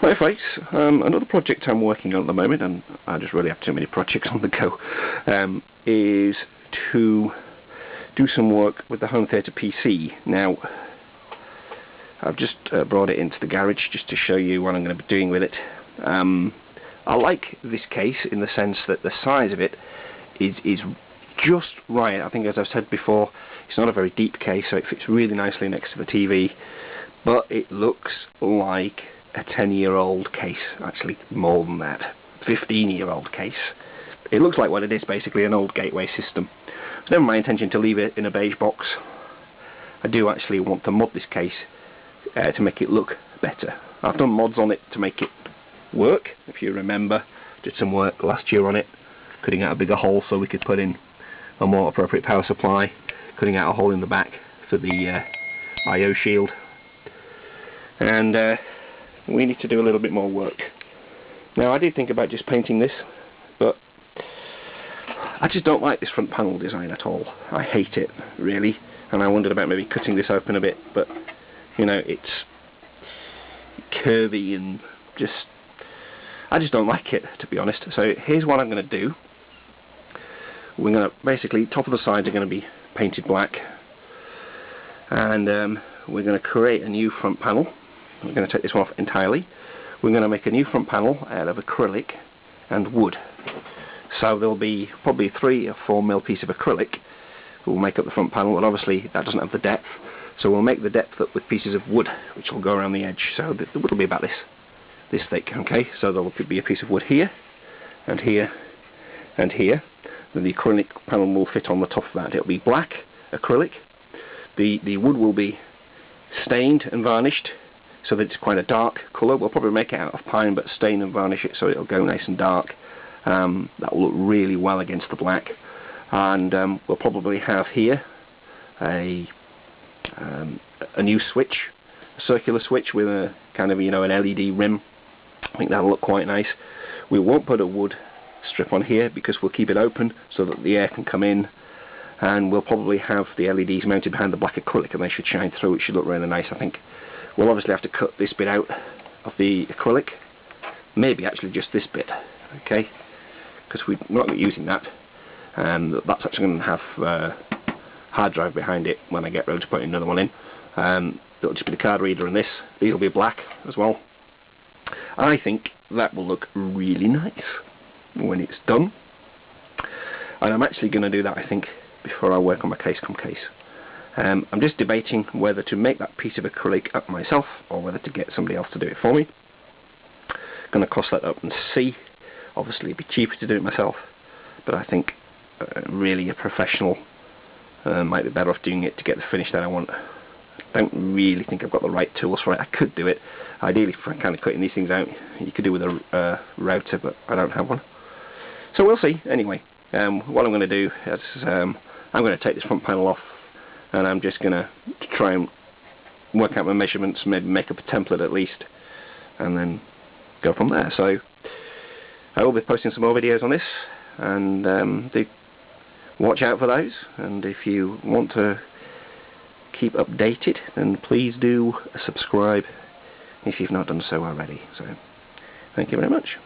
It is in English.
Hi folks, another project I'm working on at the moment, and I just really have too many projects on the go, is to do some work with the home theatre PC. Now, I've just brought it into the garage just to show you what I'm going to be doing with it. I like this case in the sense that the size of it is just right. I think, as I've said before, it's not a very deep case, so it fits really nicely next to the TV, but it looks like a 10-year-old case, actually more than that, 15-year-old case. It looks like what it is, basically an old gateway system. It's never my intention to leave it in a beige box. I do actually want to mod this case to make it look better. I've done mods on it to make it work. If you remember, did some work last year on it, cutting out a bigger hole so we could put in a more appropriate power supply, cutting out a hole in the back for the I/O shield, and we need to do a little bit more work. Now, I did think about just painting this, but I just don't like this front panel design at all. I hate it, really, and I wondered about maybe cutting this open a bit, but you know, it's curvy and I just don't like it, to be honest. So here's what I'm going to do. We're going to basically, top of the sides are going to be painted black, and we're going to create a new front panel. We're going to take this one off entirely. We're going to make a new front panel out of acrylic and wood. So there'll be probably 3 or 4 mil piece of acrylic that will make up the front panel, and obviously that doesn't have the depth, so we'll make the depth up with pieces of wood which will go around the edge. So the wood will be about this thick, okay? So there'll be a piece of wood here, and here, and here. Then the acrylic panel will fit on the top of that. It'll be black acrylic. The wood will be stained and varnished, so that it's quite a dark colour. We'll probably make it out of pine, but stain and varnish it so it'll go nice and dark. That will look really well against the black. And we'll probably have here a new switch, a circular switch with a kind of, you know, an LED rim. I think that'll look quite nice. We won't put a wood strip on here because we'll keep it open so that the air can come in. And we'll probably have the LEDs mounted behind the black acrylic, and they should shine through. It should look really nice, I think. We'll obviously have to cut this bit out of the acrylic, maybe actually just this bit, okay, because we're not using that, and that's actually going to have a hard drive behind it when I get round to putting another one in. It'll just be the card reader and this. These will be black as well. I think that will look really nice when it's done, and I'm actually going to do that, I think, before I work on my case come case. I'm just debating whether to make that piece of acrylic up myself or whether to get somebody else to do it for me. Going to cross that up and see. Obviously it'd be cheaper to do it myself, but I think really a professional might be better off doing it to get the finish that I want. I don't really think I've got the right tools for it. I could do it. Ideally, for kind of cutting these things out, you could do with a router, but I don't have one. So we'll see. Anyway, what I'm going to do is I'm going to take this front panel off, and I'm just going to try and work out my measurements, maybe make up a template at least, and then go from there. So I will be posting some more videos on this, and do watch out for those. And if you want to keep updated, then please do subscribe if you've not done so already. So thank you very much.